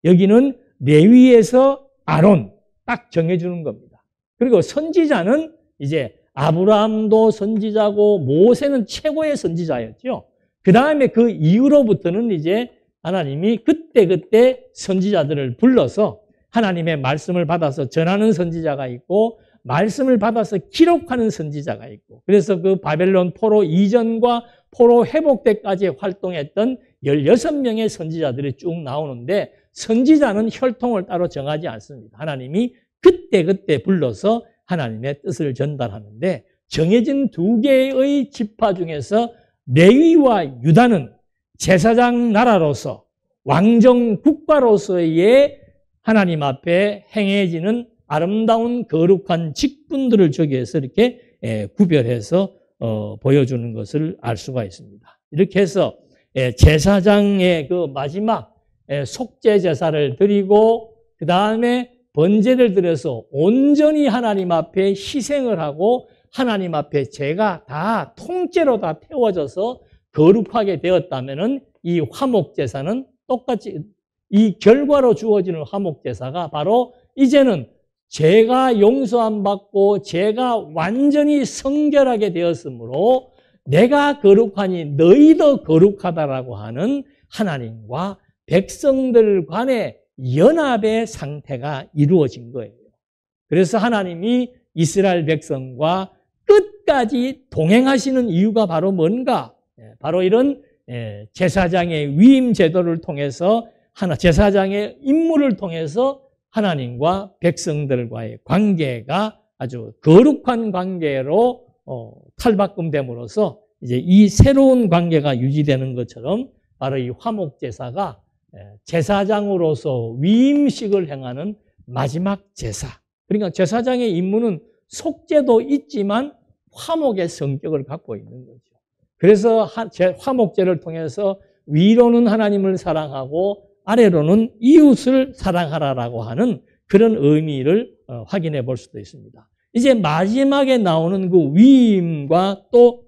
Speaker 1: 여기는 레위에서 아론 딱 정해주는 겁니다. 그리고 선지자는 이제 아브라함도 선지자고 모세는 최고의 선지자였죠. 그 다음에 그 이후로부터는 이제 하나님이 그때 선지자들을 불러서 하나님의 말씀을 받아서 전하는 선지자가 있고 말씀을 받아서 기록하는 선지자가 있고 그래서 그 바벨론 포로 이전과 포로 회복 때까지 활동했던 16명의 선지자들이 쭉 나오는데 선지자는 혈통을 따로 정하지 않습니다. 하나님이 그때 불러서 하나님의 뜻을 전달하는데 정해진 두 개의 지파 중에서 레위와 유다는 제사장 나라로서 왕정 국가로서의 하나님 앞에 행해지는 아름다운 거룩한 직분들을 저기에서 이렇게 구별해서 보여주는 것을 알 수가 있습니다. 이렇게 해서 제사장의 그 마지막 속죄 제사를 드리고 그 다음에 번제를 드려서 온전히 하나님 앞에 희생을 하고 하나님 앞에 죄가 다 통째로 다 태워져서 거룩하게 되었다면은 이 화목제사는 똑같이 이 결과로 주어지는 화목제사가 바로 이제는 죄가 용서함 받고 죄가 완전히 성결하게 되었으므로 내가 거룩하니 너희도 거룩하다라고 하는 하나님과 백성들 간의 연합의 상태가 이루어진 거예요. 그래서 하나님이 이스라엘 백성과 끝까지 동행하시는 이유가 바로 뭔가? 바로 이런 제사장의 위임 제도를 통해서 제사장의 임무를 통해서 하나님과 백성들과의 관계가 아주 거룩한 관계로 탈바꿈됨으로써 이제 이 새로운 관계가 유지되는 것처럼 바로 이 화목제사가 제사장으로서 위임식을 행하는 마지막 제사. 그러니까 제사장의 임무는 속죄도 있지만 화목의 성격을 갖고 있는 거죠. 그래서 화목제를 통해서 위로는 하나님을 사랑하고 아래로는 이웃을 사랑하라라고 하는 그런 의미를 확인해 볼 수도 있습니다. 이제 마지막에 나오는 그 위임과 또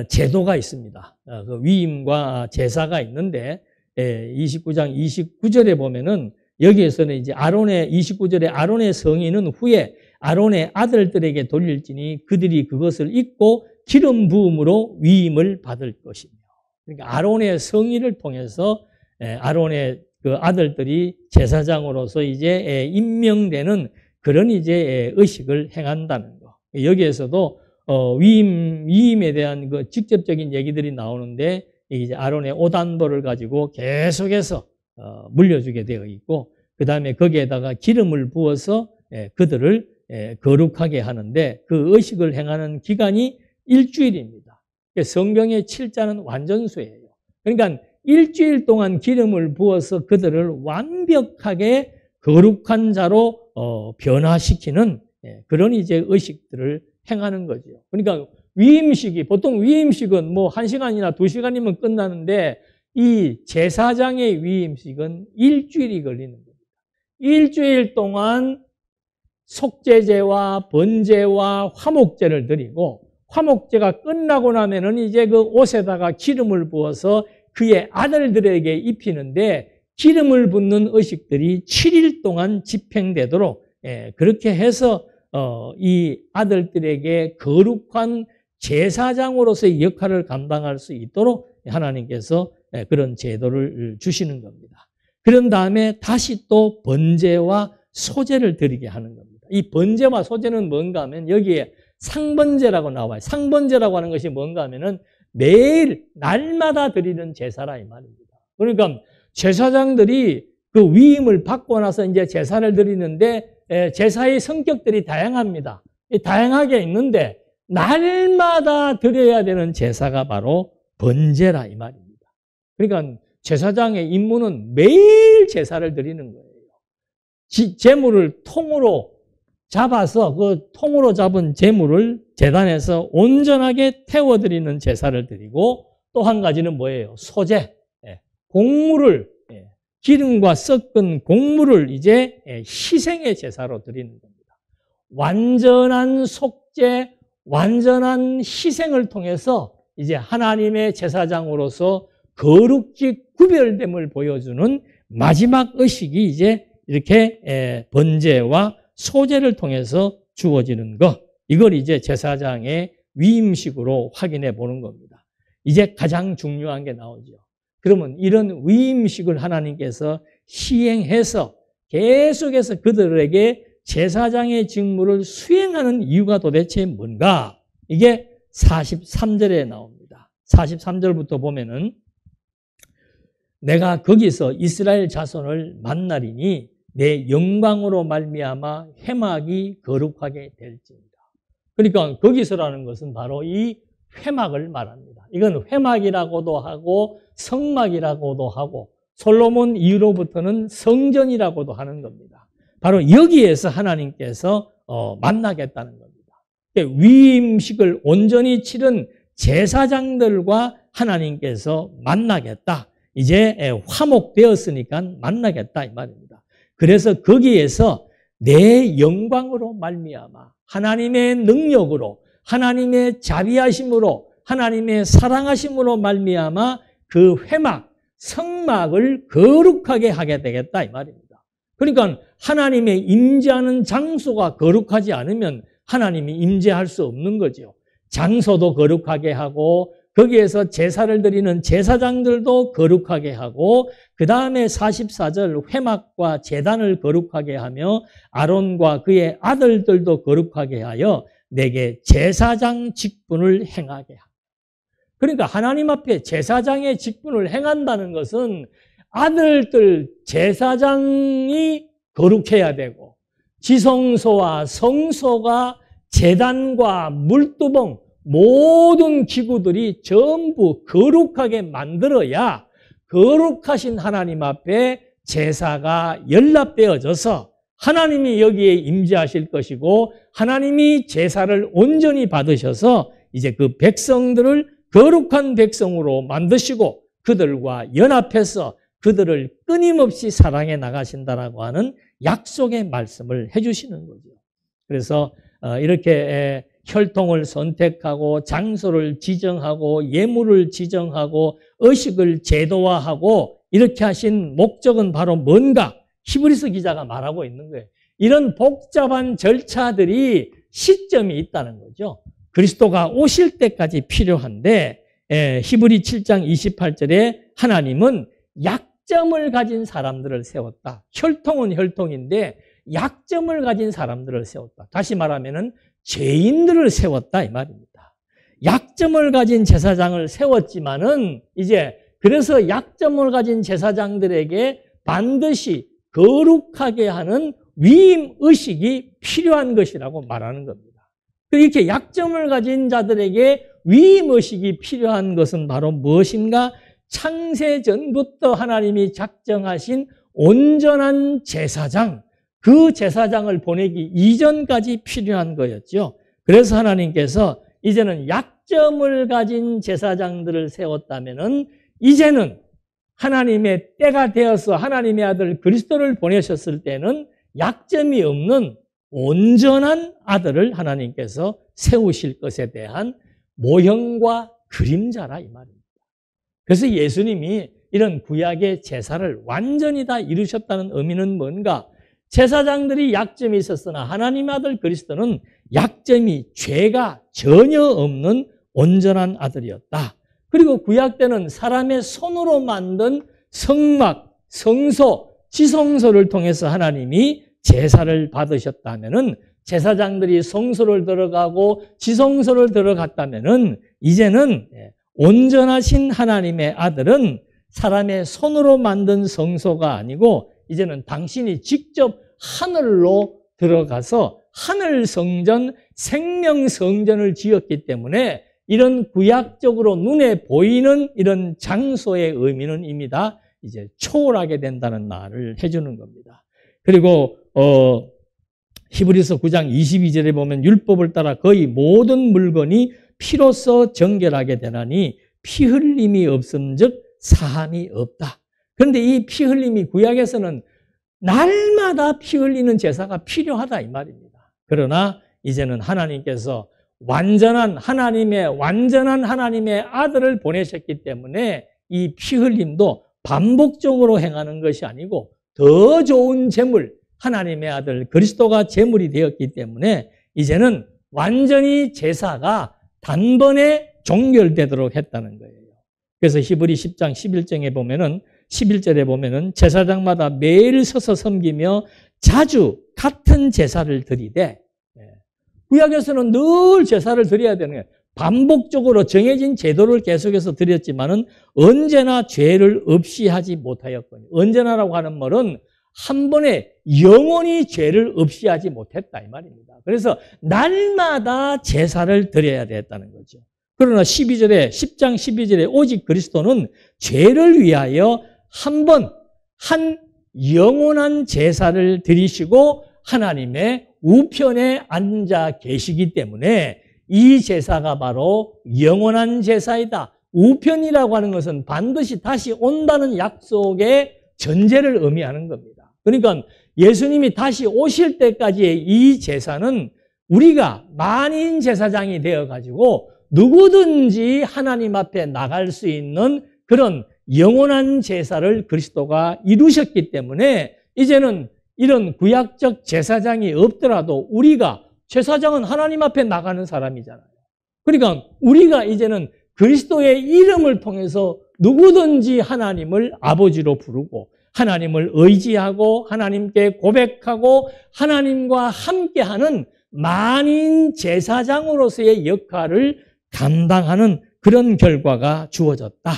Speaker 1: 제도가 있습니다. 그 위임과 제사가 있는데 29장 29절에 보면은 여기에서는 이제 29절에 아론의 성인은 후에 아론의 아들들에게 돌릴지니 그들이 그것을 잊고 기름 부음으로 위임을 받을 것이며. 그러니까 아론의 성의를 통해서 아론의 그 아들들이 제사장으로서 이제 임명되는 그런 이제 의식을 행한다는 거. 여기에서도 위임에 대한 그 직접적인 얘기들이 나오는데 이제 아론의 오단보를 가지고 계속해서 물려주게 되어 있고 그 다음에 거기에다가 기름을 부어서 그들을 거룩하게 하는데 그 의식을 행하는 기간이 일주일입니다. 성경의 7자는 완전수예요. 그러니까 일주일 동안 기름을 부어서 그들을 완벽하게 거룩한 자로 변화시키는 그런 이제 의식들을 행하는 거죠. 그러니까 위임식이 보통 위임식은 뭐 1시간이나 2시간이면 끝나는데 이 제사장의 위임식은 일주일이 걸리는 겁니다. 일주일 동안 속죄제와 번제와 화목제를 드리고 화목제가 끝나고 나면은 이제 그 옷에다가 기름을 부어서 그의 아들들에게 입히는데 기름을 붓는 의식들이 7일 동안 집행되도록 그렇게 해서 이 아들들에게 거룩한 제사장으로서의 역할을 감당할 수 있도록 하나님께서 그런 제도를 주시는 겁니다. 그런 다음에 다시 또 번제와 소제를 드리게 하는 겁니다. 이 번제와 소제는 뭔가 하면 여기에 상번제라고 나와요. 상번제라고 하는 것이 뭔가 하면은 매일 날마다 드리는 제사라 이 말입니다. 그러니까 제사장들이 그 위임을 받고 나서 이제 제사를 드리는데 제사의 성격들이 다양합니다. 다양하게 있는데 날마다 드려야 되는 제사가 바로 번제라 이 말입니다. 그러니까 제사장의 임무는 매일 제사를 드리는 거예요. 제물을 통으로 잡아서 그 통으로 잡은 제물을 제단에서 온전하게 태워드리는 제사를 드리고 또 한 가지는 뭐예요? 소제. 곡물을 기름과 섞은 곡물을 이제 희생의 제사로 드리는 겁니다. 완전한 속죄, 완전한 희생을 통해서 이제 하나님의 제사장으로서 거룩히 구별됨을 보여주는 마지막 의식이 이제 이렇게 번제와 소제를 통해서 주어지는 것, 이걸 이제 제사장의 위임식으로 확인해 보는 겁니다. 이제 가장 중요한 게 나오죠. 그러면 이런 위임식을 하나님께서 시행해서 계속해서 그들에게 제사장의 직무를 수행하는 이유가 도대체 뭔가? 이게 43절에 나옵니다. 43절부터 보면은 내가 거기서 이스라엘 자손을 만나리니 내 영광으로 말미암아 회막이 거룩하게 될지니라. 그러니까 거기서라는 것은 바로 이 회막을 말합니다. 이건 회막이라고도 하고 성막이라고도 하고 솔로몬 이후로부터는 성전이라고도 하는 겁니다. 바로 여기에서 하나님께서 만나겠다는 겁니다. 위임식을 온전히 치른 제사장들과 하나님께서 만나겠다. 이제 화목되었으니까 만나겠다 이 말입니다. 그래서 거기에서 내 영광으로 말미암아 하나님의 능력으로 하나님의 자비하심으로 하나님의 사랑하심으로 말미암아 그 회막, 성막을 거룩하게 하게 되겠다 이 말입니다. 그러니까 하나님의 임재하는 장소가 거룩하지 않으면 하나님이 임재할 수 없는 거죠. 장소도 거룩하게 하고 거기에서 제사를 드리는 제사장들도 거룩하게 하고 그 다음에 44절 회막과 제단을 거룩하게 하며 아론과 그의 아들들도 거룩하게 하여 내게 제사장 직분을 행하게 하라. 그러니까 하나님 앞에 제사장의 직분을 행한다는 것은 아들들 제사장이 거룩해야 되고 지성소와 성소가 제단과 물두봉 모든 기구들이 전부 거룩하게 만들어야 거룩하신 하나님 앞에 제사가 연락되어져서 하나님이 여기에 임재하실 것이고 하나님이 제사를 온전히 받으셔서 이제 그 백성들을 거룩한 백성으로 만드시고 그들과 연합해서 그들을 끊임없이 사랑해 나가신다라고 하는 약속의 말씀을 해주시는 거죠. 그래서 이렇게 혈통을 선택하고 장소를 지정하고 예물을 지정하고 의식을 제도화하고 이렇게 하신 목적은 바로 뭔가? 히브리서 기자가 말하고 있는 거예요. 이런 복잡한 절차들이 시점이 있다는 거죠. 그리스도가 오실 때까지 필요한데 히브리 7장 28절에 하나님은 약점을 가진 사람들을 세웠다. 혈통은 혈통인데 약점을 가진 사람들을 세웠다. 다시 말하면은 죄인들을 세웠다 이 말입니다. 약점을 가진 제사장을 세웠지만은 이제 그래서 약점을 가진 제사장들에게 반드시 거룩하게 하는 위임의식이 필요한 것이라고 말하는 겁니다. 이렇게 약점을 가진 자들에게 위임의식이 필요한 것은 바로 무엇인가? 창세전부터 하나님이 작정하신 온전한 제사장, 그 제사장을 보내기 이전까지 필요한 거였죠. 그래서 하나님께서 이제는 약점을 가진 제사장들을 세웠다면은 이제는 하나님의 때가 되어서 하나님의 아들 그리스도를 보내셨을 때는 약점이 없는 온전한 아들을 하나님께서 세우실 것에 대한 모형과 그림자라 이 말입니다. 그래서 예수님이 이런 구약의 제사를 완전히 다 이루셨다는 의미는 뭔가? 제사장들이 약점이 있었으나 하나님의 아들 그리스도는 약점이 죄가 전혀 없는 온전한 아들이었다. 그리고 구약 때는 사람의 손으로 만든 성막, 성소, 지성소를 통해서 하나님이 제사를 받으셨다면은 제사장들이 성소를 들어가고 지성소를 들어갔다면은 이제는 온전하신 하나님의 아들은 사람의 손으로 만든 성소가 아니고 이제는 당신이 직접 하늘로 들어가서 하늘 성전, 생명 성전을 지었기 때문에 이런 구약적으로 눈에 보이는 이런 장소의 의미는 이미 다 이제 초월하게 된다는 말을 해주는 겁니다. 그리고 히브리서 9장 22절에 보면 율법을 따라 거의 모든 물건이 피로써 정결하게 되나니 피 흘림이 없음즉 사함이 없다. 그런데 이 피 흘림이 구약에서는 날마다 피 흘리는 제사가 필요하다 이 말입니다. 그러나 이제는 하나님께서 완전한 하나님의 아들을 보내셨기 때문에 이 피 흘림도 반복적으로 행하는 것이 아니고 더 좋은 제물, 하나님의 아들 그리스도가 제물이 되었기 때문에 이제는 완전히 제사가 단번에 종결되도록 했다는 거예요. 그래서 히브리 10장 11절에 보면은 제사장마다 매일 서서 섬기며 자주 같은 제사를 드리되, 구약에서는 늘 제사를 드려야 되는 거예요. 반복적으로 정해진 제도를 계속해서 드렸지만은 언제나 죄를 없이 하지 못하였거든요. 언제나라고 하는 말은 한 번에 영원히 죄를 없이 하지 못했다 이 말입니다. 그래서 날마다 제사를 드려야 됐다는 거죠. 그러나 10장 12절에 오직 그리스도는 죄를 위하여 한 영원한 제사를 드리시고 하나님의 우편에 앉아 계시기 때문에 이 제사가 바로 영원한 제사이다. 우편이라고 하는 것은 반드시 다시 온다는 약속의 전제를 의미하는 겁니다. 그러니까 예수님이 다시 오실 때까지의 이 제사는 우리가 만인 제사장이 되어가지고 누구든지 하나님 앞에 나갈 수 있는 그런 영원한 제사를 그리스도가 이루셨기 때문에 이제는 이런 구약적 제사장이 없더라도 우리가 제사장은 하나님 앞에 나가는 사람이잖아요. 그러니까 우리가 이제는 그리스도의 이름을 통해서 누구든지 하나님을 아버지로 부르고 하나님을 의지하고 하나님께 고백하고 하나님과 함께하는 만인 제사장으로서의 역할을 감당하는 그런 결과가 주어졌다.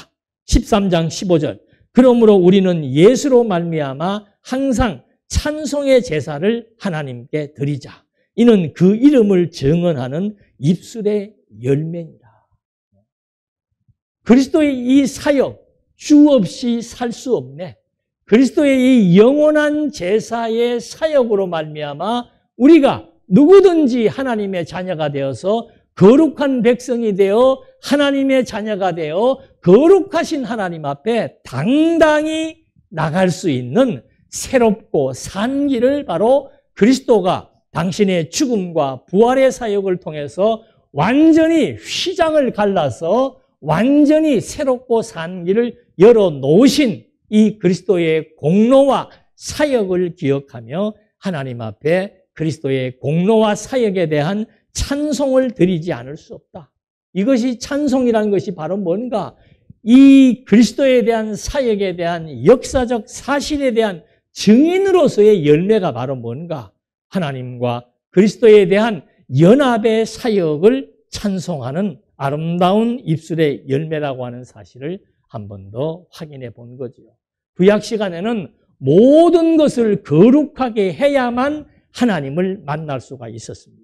Speaker 1: 13장 15절. 그러므로 우리는 예수로 말미암아 항상 찬송의 제사를 하나님께 드리자. 이는 그 이름을 증언하는 입술의 열매니라. 그리스도의 이 사역, 주 없이 살 수 없네. 그리스도의 이 영원한 제사의 사역으로 말미암아 우리가 누구든지 하나님의 자녀가 되어서 거룩한 백성이 되어 하나님의 자녀가 되어 거룩하신 하나님 앞에 당당히 나갈 수 있는 새롭고 산 길을 바로 그리스도가 당신의 죽음과 부활의 사역을 통해서 완전히 휘장을 갈라서 완전히 새롭고 산 길을 열어놓으신 이 그리스도의 공로와 사역을 기억하며 하나님 앞에 그리스도의 공로와 사역에 대한 찬송을 드리지 않을 수 없다. 이것이 찬송이라는 것이 바로 뭔가? 이 그리스도에 대한 사역에 대한 역사적 사실에 대한 증인으로서의 열매가 바로 뭔가? 하나님과 그리스도에 대한 연합의 사역을 찬송하는 아름다운 입술의 열매라고 하는 사실을 한 번 더 확인해 본 거지요. 구약 시간에는 모든 것을 거룩하게 해야만 하나님을 만날 수가 있었습니다.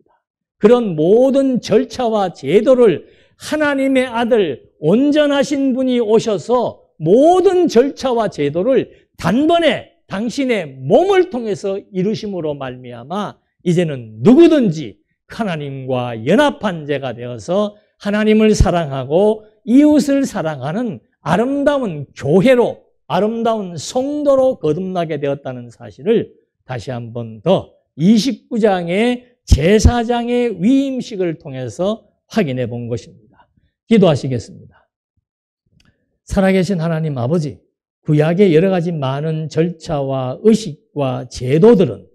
Speaker 1: 그런 모든 절차와 제도를 하나님의 아들 온전하신 분이 오셔서 모든 절차와 제도를 단번에 당신의 몸을 통해서 이루심으로 말미암아 이제는 누구든지 하나님과 연합한 자가 되어서 하나님을 사랑하고 이웃을 사랑하는 아름다운 교회로, 아름다운 성도로 거듭나게 되었다는 사실을 다시 한 번 더 29장의 제사장의 위임식을 통해서 확인해 본 것입니다. 기도하시겠습니다. 살아계신 하나님 아버지, 구약의 여러 가지 많은 절차와 의식과 제도들은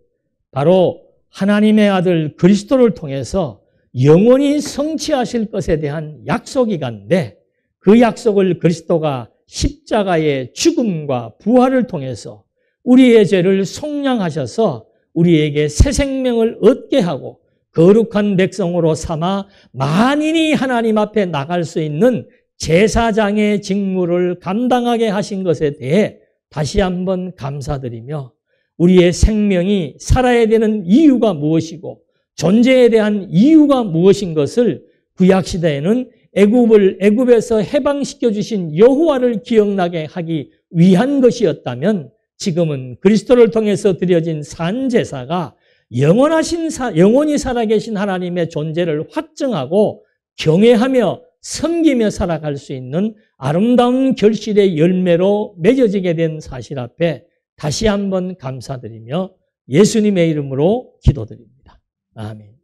Speaker 1: 바로 하나님의 아들 그리스도를 통해서 영원히 성취하실 것에 대한 약속이간데 그 약속을 그리스도가 십자가의 죽음과 부활을 통해서 우리의 죄를 속량하셔서 우리에게 새 생명을 얻게 하고 거룩한 백성으로 삼아 만인이 하나님 앞에 나갈 수 있는 제사장의 직무를 감당하게 하신 것에 대해 다시 한번 감사드리며 우리의 생명이 살아야 되는 이유가 무엇이고 존재에 대한 이유가 무엇인 것을 구약시대에는 애굽에서 해방시켜 주신 여호와를 기억나게 하기 위한 것이었다면 지금은 그리스도를 통해서 드려진 산제사가 영원히 살아계신 하나님의 존재를 확증하고 경외하며 섬기며 살아갈 수 있는 아름다운 결실의 열매로 맺어지게 된 사실 앞에 다시 한번 감사드리며 예수님의 이름으로 기도드립니다. 아멘.